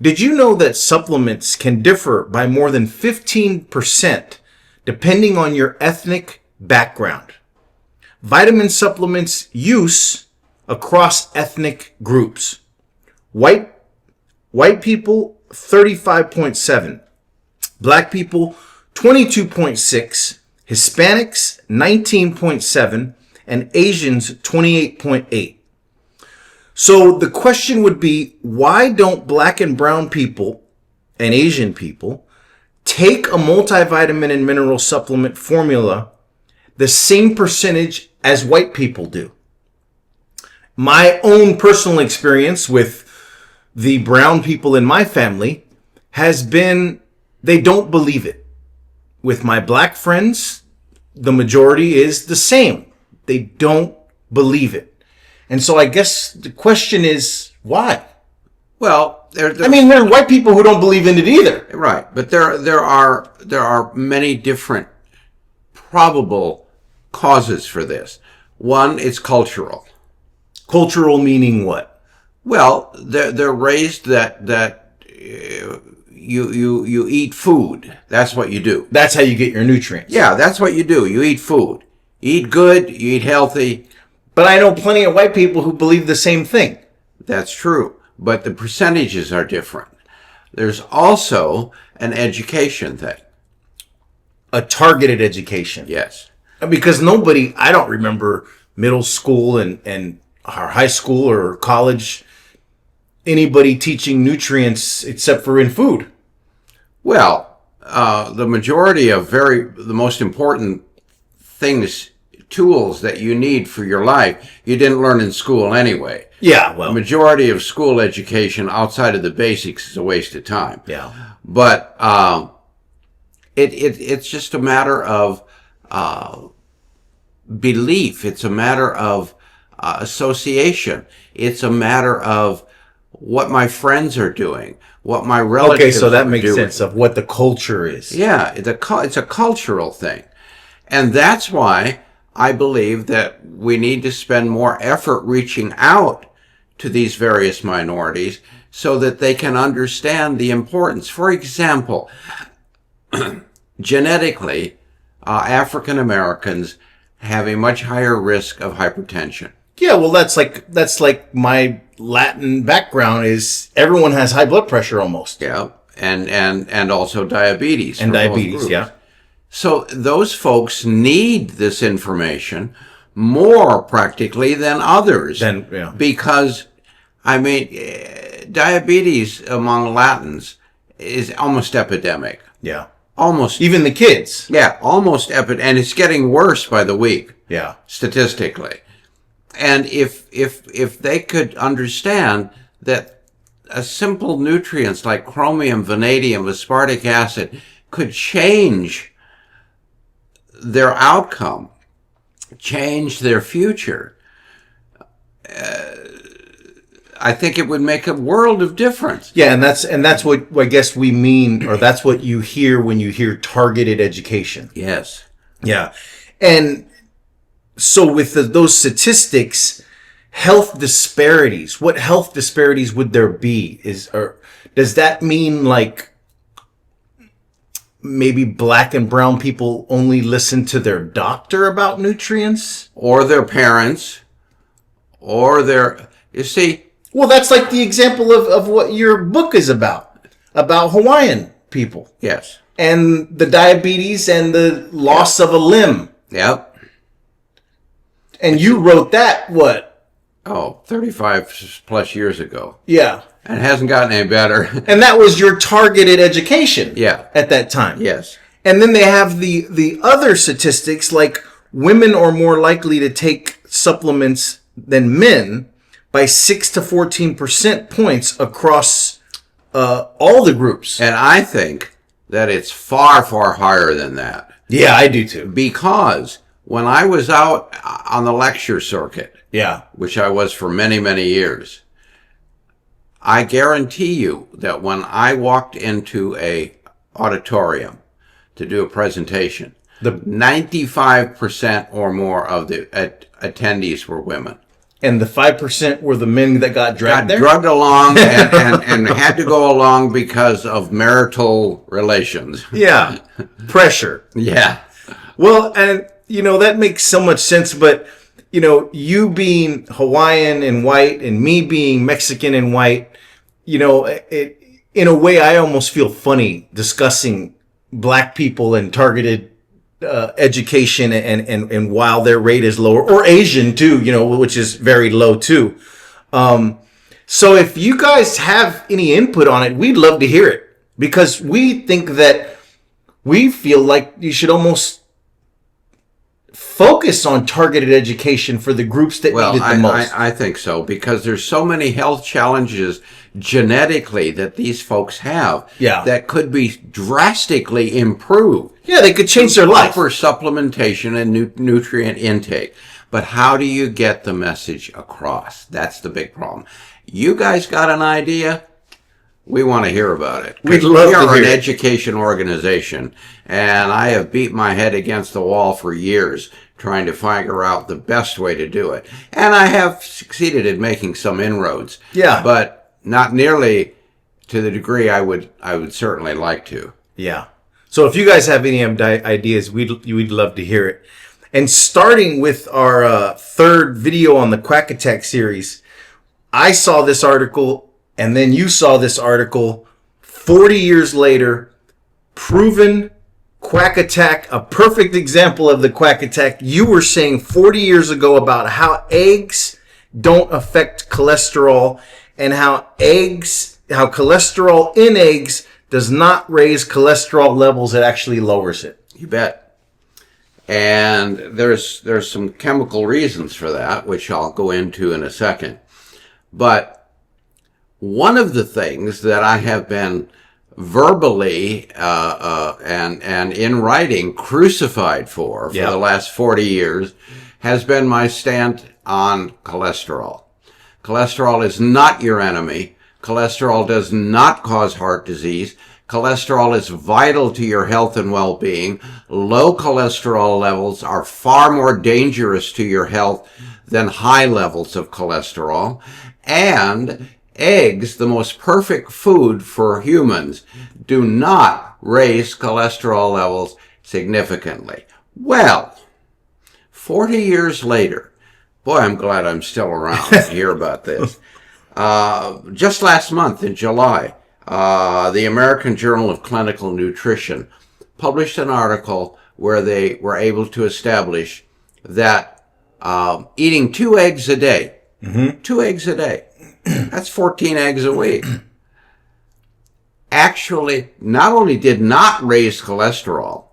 Did you know that supplements can differ by more than 15% depending on your ethnic background? Vitamin supplements use across ethnic groups. White people, 35.7. Black people, 22.6. Hispanics, 19.7. And Asians, 28.8. So the question would be, why don't black and brown people and Asian people take a multivitamin and mineral supplement formula the same percentage as white people do? My own personal experience with the brown people in my family has been, they don't believe it. With my black friends, the majority is the same. They don't believe it. And so I guess the question is, why? Well, there are white people who don't believe in it either. Right, but there are many different probable causes for this. One is cultural. Cultural meaning what? Well, they're raised that you eat food. That's what you do. That's how you get your nutrients. Yeah, that's what you do. You eat food. You eat good. You eat healthy. But I know plenty of white people who believe the same thing. That's true, but the percentages are different. There's also an education thing. A targeted education. Yes. Because I don't remember middle school and our high school or college, anybody teaching nutrients except for in food. Well, the majority of the most important things, tools that you need for your life, you didn't learn in school anyway. Yeah, well. The majority of school education outside of the basics is a waste of time. Yeah. But it's just a matter of belief. It's a matter of association. It's a matter of what my friends are doing, what my relatives are doing. Okay, so that makes sense of what the culture is. Yeah, it's a cultural thing. And that's why I believe that we need to spend more effort reaching out to these various minorities so that they can understand the importance. For example, genetically, African Americans have a much higher risk of hypertension. Yeah, well, that's like my Latin background is everyone has high blood pressure almost. Yeah, and also diabetes. And diabetes, yeah. So those folks need this information more practically than others. Because, diabetes among Latins is almost epidemic. Yeah. Almost. Even the kids. Yeah, almost epidemic. And it's getting worse by the week. Yeah. Statistically. And if they could understand that a simple nutrients like chromium, vanadium, aspartic acid could change their outcome, change their future, I think it would make a world of difference. Yeah, and that's what I guess we mean, or that's what you hear when you hear targeted education. Yes. Yeah. And so with those statistics, health disparities, what health disparities would there be? Does that mean like maybe black and brown people only listen to their doctor about nutrients? Or their parents, you see. Well, that's like the example of what your book is about Hawaiian people. Yes. And the diabetes and the loss of a limb. Yep. And you wrote that, what? 35 plus years ago. Yeah. And it hasn't gotten any better. And that was your targeted education. Yeah. At that time. Yes. And then they have the other statistics, like women are more likely to take supplements than men by 6 to 14% points across all the groups. And I think that it's far, far higher than that. Yeah, I do too. Because when I was out on the lecture circuit, which I was for many, many years, I guarantee you that when I walked into a auditorium to do a presentation, 95% or more of the attendees were women. and the 5% were the men that got dragged there? Drugged along and had to go along because of marital relations. Yeah. Pressure. Yeah. Well, and, that makes so much sense, but, you being Hawaiian and white and me being Mexican and white, in a way, I almost feel funny discussing black people and targeted education and while their rate is lower, or Asian too, which is very low too. So if you guys have any input on it, we'd love to hear it, because we think that we feel like you should almost focus on targeted education for the groups that need it the most. I think so, because there's so many health challenges genetically that these folks have that could be drastically improved. Yeah, they could change their life. Proper supplementation and nutrient intake. But how do you get the message across? That's the big problem. You guys got an idea? We want to hear about it. We'd love to hear it. We are an education organization, and I have beat my head against the wall for years trying to figure out the best way to do it. And I have succeeded in making some inroads. Yeah. But not nearly to the degree I would certainly like to. Yeah. So if you guys have any ideas, we'd love to hear it. And starting with our third video on the Quack Attack series, I saw this article, and then you saw this article 40 years later, proven Quack Attack, a perfect example of the Quack Attack. You were saying 40 years ago about how eggs don't affect cholesterol, and how cholesterol in eggs does not raise cholesterol levels, it actually lowers it. You bet. And there's some chemical reasons for that, which I'll go into in a second. But one of the things that I have been verbally and in writing crucified for the last 40 years has been my stand on cholesterol. Cholesterol is not your enemy. Cholesterol does not cause heart disease. Cholesterol is vital to your health and well-being. Low cholesterol levels are far more dangerous to your health than high levels of cholesterol. And eggs, the most perfect food for humans, do not raise cholesterol levels significantly. Well, 40 years later, boy, I'm glad I'm still around to hear about this. Just last month in July, the American Journal of Clinical Nutrition published an article where they were able to establish that eating 2 eggs a day, 2 eggs a day, that's 14 eggs a week, actually not only did not raise cholesterol,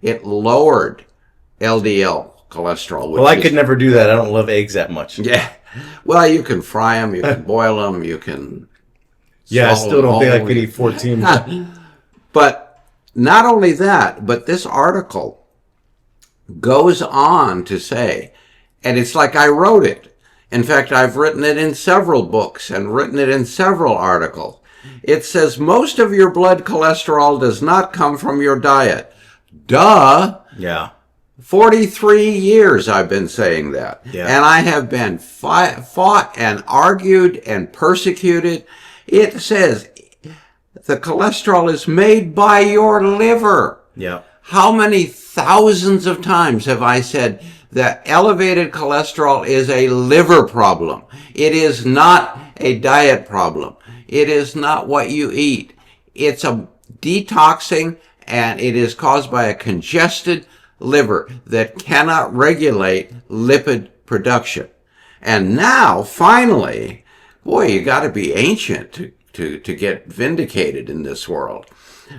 it lowered LDL cholesterol. Well, I could never do that. I don't love eggs that much. Yeah. Well, you can fry them, you can boil them, you can... Yeah, I still don't think I could eat 14. But not only that, but this article goes on to say, and it's like I wrote it. In fact, I've written it in several books and written it in several articles. It says most of your blood cholesterol does not come from your diet. Duh. Yeah. 43 years I've been saying that. Yeah. And I have been fought and argued and persecuted. It says the cholesterol is made by your liver. Yeah. How many thousands of times have I said that elevated cholesterol is a liver problem? It is not a diet problem. It is not what you eat. It's a detoxing, and it is caused by a congested liver that cannot regulate lipid production. And now, finally, boy, you got to be ancient to get vindicated in this world.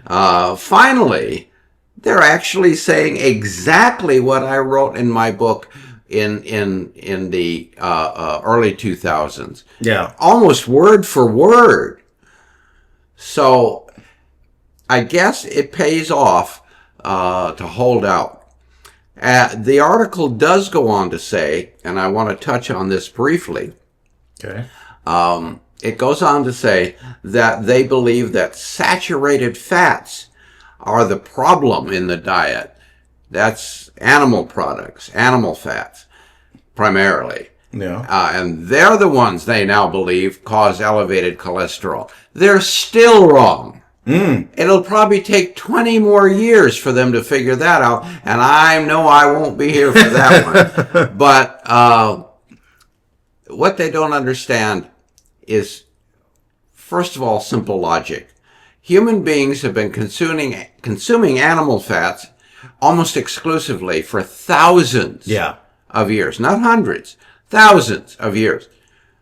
Finally, they're actually saying exactly what I wrote in my book in the early 2000s. Yeah. Almost word for word. So I guess it pays off to hold out. The article does go on to say, and I want to touch on this briefly. Okay. It goes on to say that they believe that saturated fats are the problem in the diet. That's animal products, animal fats, primarily. Yeah. And they're the ones they now believe cause elevated cholesterol. They're still wrong. It'll probably take 20 more years for them to figure that out, and I know I won't be here for that one. But what they don't understand is, first of all, simple logic. Human beings have been consuming animal fats almost exclusively for thousands of years, not hundreds, thousands of years.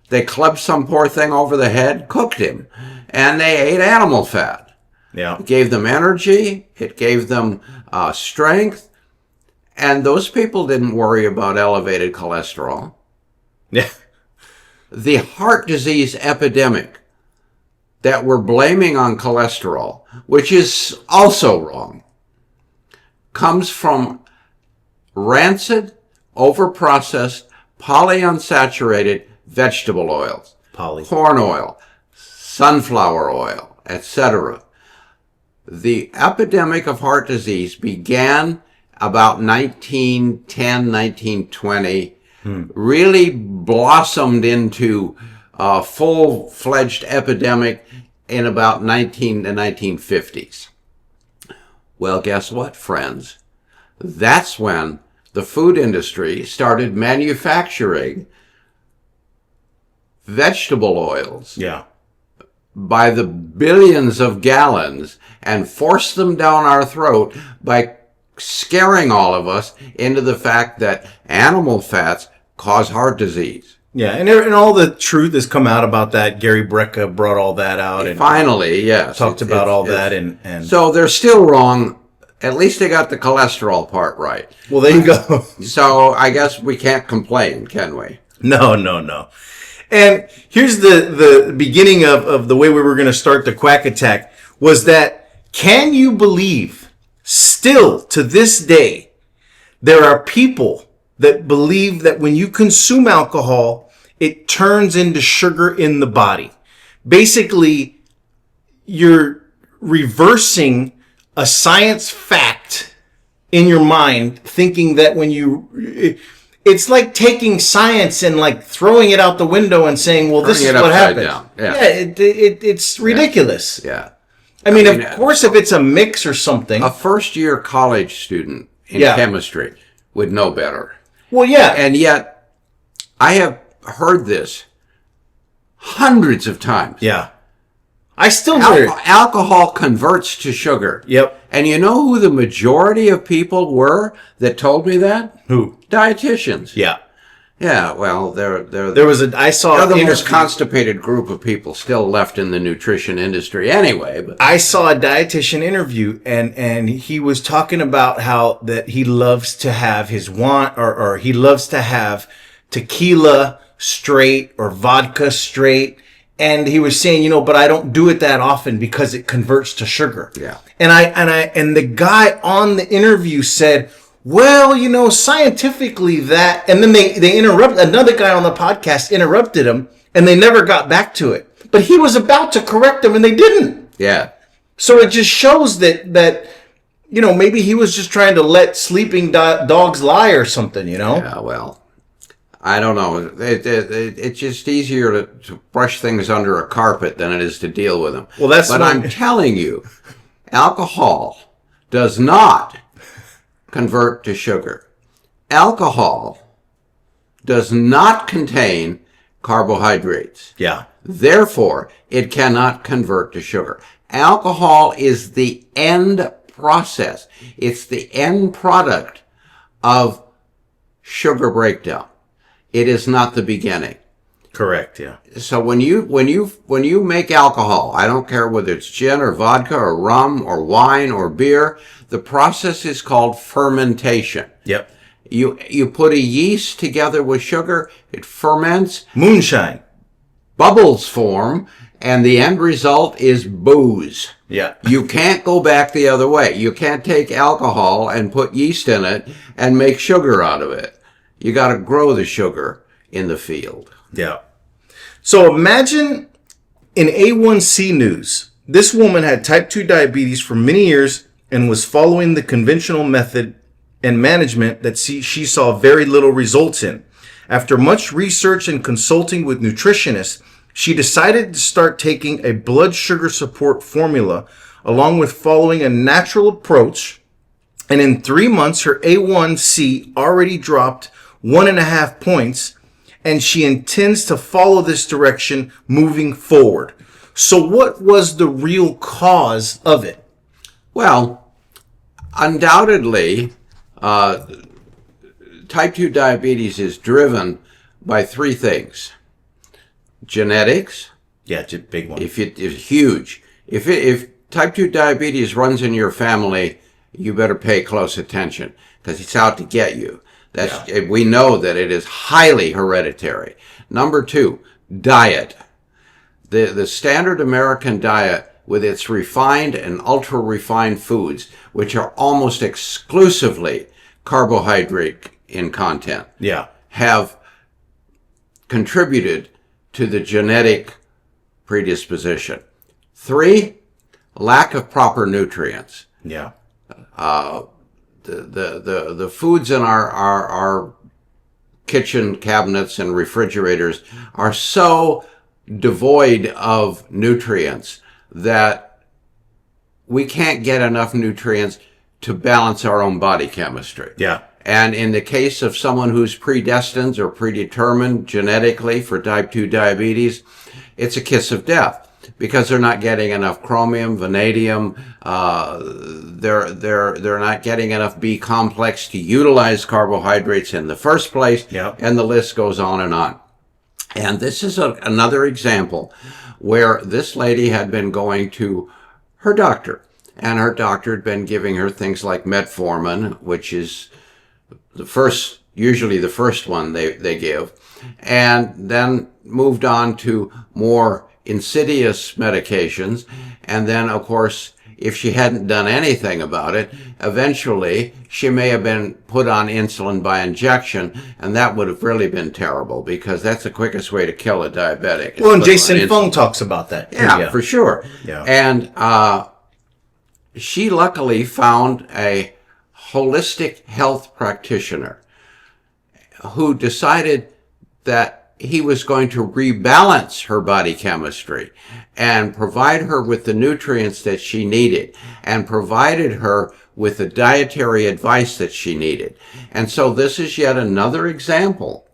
They clubbed some poor thing over the head, cooked him, and they ate animal fat. Yeah. It gave them energy. It gave them strength. And those people didn't worry about elevated cholesterol. Yeah. The heart disease epidemic that we're blaming on cholesterol, which is also wrong, comes from rancid, overprocessed, polyunsaturated vegetable oils, corn oil, sunflower oil, etc. The epidemic of heart disease began about 1910, 1920, really blossomed into a full-fledged epidemic in about the 1950s. Well, guess what, friends? That's when the food industry started manufacturing vegetable oils by the billions of gallons and forced them down our throat by scaring all of us into the fact that animal fats cause heart disease. Yeah, and all the truth has come out about that. Gary Brecka brought all that out. And finally, yes. Talked about all that. And so they're still wrong. At least they got the cholesterol part right. Well, there you go. So I guess we can't complain, can we? No. And here's the beginning of the way we were going to start the quack attack was that, can you believe still to this day, there are people that believe that when you consume alcohol, it turns into sugar in the body. Basically, you're reversing a science fact in your mind, thinking that when it's like taking science and like throwing it out the window and saying, well, this is what happens. It's ridiculous. Yeah. I mean, of course, if it's a mix or something. A first-year college student in chemistry would know better. Well, yeah. And yet, I have heard this hundreds of times. Yeah. I still hear it. Alcohol converts to sugar. Yep. And you know who the majority of people were that told me that? Who? Dietitians. Yeah. Yeah, well, they're I saw the most constipated group of people still left in the nutrition industry anyway. But I saw a dietitian interview, and he was talking about how that he loves to have his or he loves to have tequila straight or vodka straight. And he was saying, but I don't do it that often because it converts to sugar. Yeah. And the guy on the interview said, well, scientifically that, and then they interrupt, another guy on the podcast interrupted him, and they never got back to it. But he was about to correct them, and they didn't. Yeah. So it just shows that maybe he was just trying to let sleeping dogs lie or something, Yeah, well, I don't know. It's just easier to brush things under a carpet than it is to deal with them. Well, but I'm telling you, alcohol does not convert to sugar. Alcohol does not contain carbohydrates. Yeah. Therefore, it cannot convert to sugar. Alcohol is the end process. It's the end product of sugar breakdown. It is not the beginning. Correct, yeah. So when you make alcohol, I don't care whether it's gin or vodka or rum or wine or beer, the process is called fermentation. Yep. You put a yeast together with sugar, it ferments. Moonshine. Bubbles form, and the end result is booze. Yeah. You can't go back the other way. You can't take alcohol and put yeast in it and make sugar out of it. You got to grow the sugar in the field. Yeah. So imagine in A1C news, this woman had type 2 diabetes for many years and was following the conventional method and management that she saw very little results in. After much research and consulting with nutritionists, she decided to start taking a blood sugar support formula along with following a natural approach. And in 3 months, her A1C already dropped 1.5 points, and she intends to follow this direction moving forward. So what was the real cause of it? Well, undoubtedly, type 2 diabetes is driven by 3 things. Genetics. Yeah, it's a big one. If it is huge. If type 2 diabetes runs in your family, you better pay close attention because it's out to get you. We know that it is highly hereditary. Number 2, diet. The standard American diet, with its refined and ultra-refined foods, which are almost exclusively carbohydrate in content, have contributed to the genetic predisposition. 3, lack of proper nutrients. Yeah. The foods in our kitchen cabinets and refrigerators are so devoid of nutrients that we can't get enough nutrients to balance our own body chemistry. Yeah. And in the case of someone who's predestined or predetermined genetically for type 2 diabetes, it's a kiss of death because they're not getting enough chromium, vanadium, they're not getting enough B complex to utilize carbohydrates in the first place, and the list goes on and on. And this is another example where this lady had been going to her doctor, and her doctor had been giving her things like metformin, which is usually the first one they give, and then moved on to more insidious medications. And then, of course, if she hadn't done anything about it, eventually she may have been put on insulin by injection, and that would have really been terrible because that's the quickest way to kill a diabetic. Well, and Jason Fung talks about that. Yeah, for sure. Yeah. And she luckily found a holistic health practitioner who decided that he was going to rebalance her body chemistry and provide her with the nutrients that she needed and provided her with the dietary advice that she needed. And so this is yet another example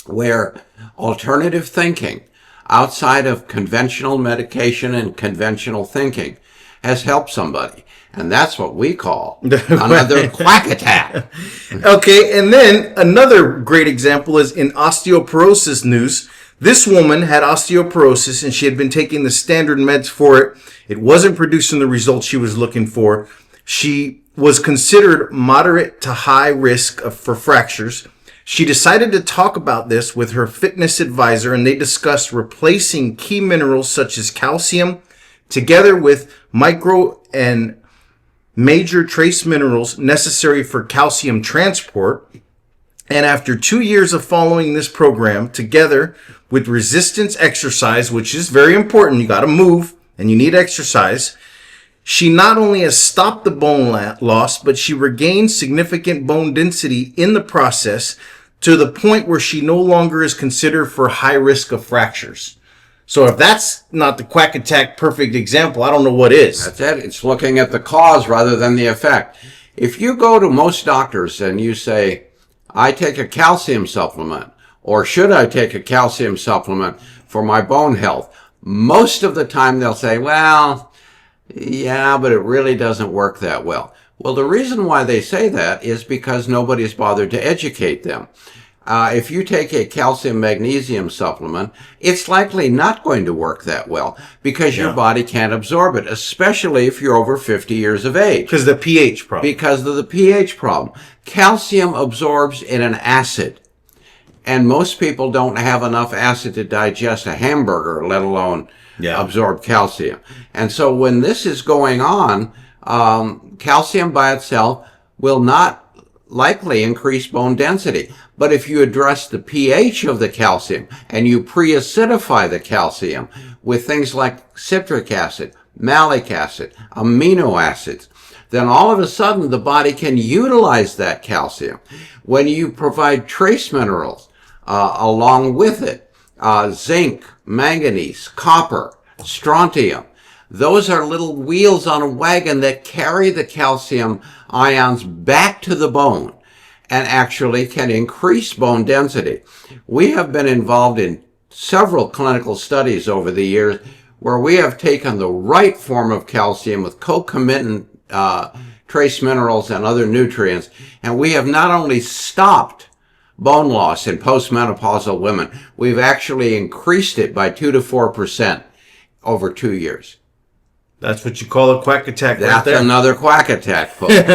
where alternative thinking outside of conventional medication and conventional thinking has helped somebody. And that's what we call another quack attack. Okay, and then another great example is in osteoporosis news. This woman had osteoporosis and she had been taking the standard meds for it. It wasn't producing the results she was looking for. She was considered moderate to high risk for fractures. She decided to talk about this with her fitness advisor, and they discussed replacing key minerals such as calcium together with micro and major trace minerals necessary for calcium transport. And after 2 years of following this program together with resistance exercise, which is very important, you got to move and you need exercise, she not only has stopped the bone loss, but she regained significant bone density in the process to the point where she no longer is considered for high risk of fractures. So if that's not the quack attack perfect example, I don't know what is. That's it. It's looking at the cause rather than the effect. If you go to most doctors and you say, I take a calcium supplement, or should I take a calcium supplement for my bone health? Most of the time they'll say, well, yeah, but it really doesn't work that well. Well, the reason why they say that is because nobody's bothered to educate them. If you take a calcium magnesium supplement, it's likely not going to work that well because your body can't absorb it, especially if you're over 50 years of age. Because of the pH problem. Because of the pH problem. Calcium absorbs in an acid. And most people don't have enough acid to digest a hamburger, let alone absorb calcium. And so when this is going on, calcium by itself will not likely increase bone density. But if you address the pH of the calcium and you pre-acidify the calcium with things like citric acid, malic acid, amino acids, then all of a sudden the body can utilize that calcium. When you provide trace minerals along with it. Zinc, manganese, copper, strontium. Those are little wheels on a wagon that carry the calcium ions back to the bone and actually can increase bone density. We have been involved in several clinical studies over the years where we have taken the right form of calcium with concomitant trace minerals and other nutrients, and we have not only stopped bone loss in postmenopausal women, we've actually increased it by 2 to 4% over 2 years. That's what you call a quack attack right That's there. another quack attack, folks.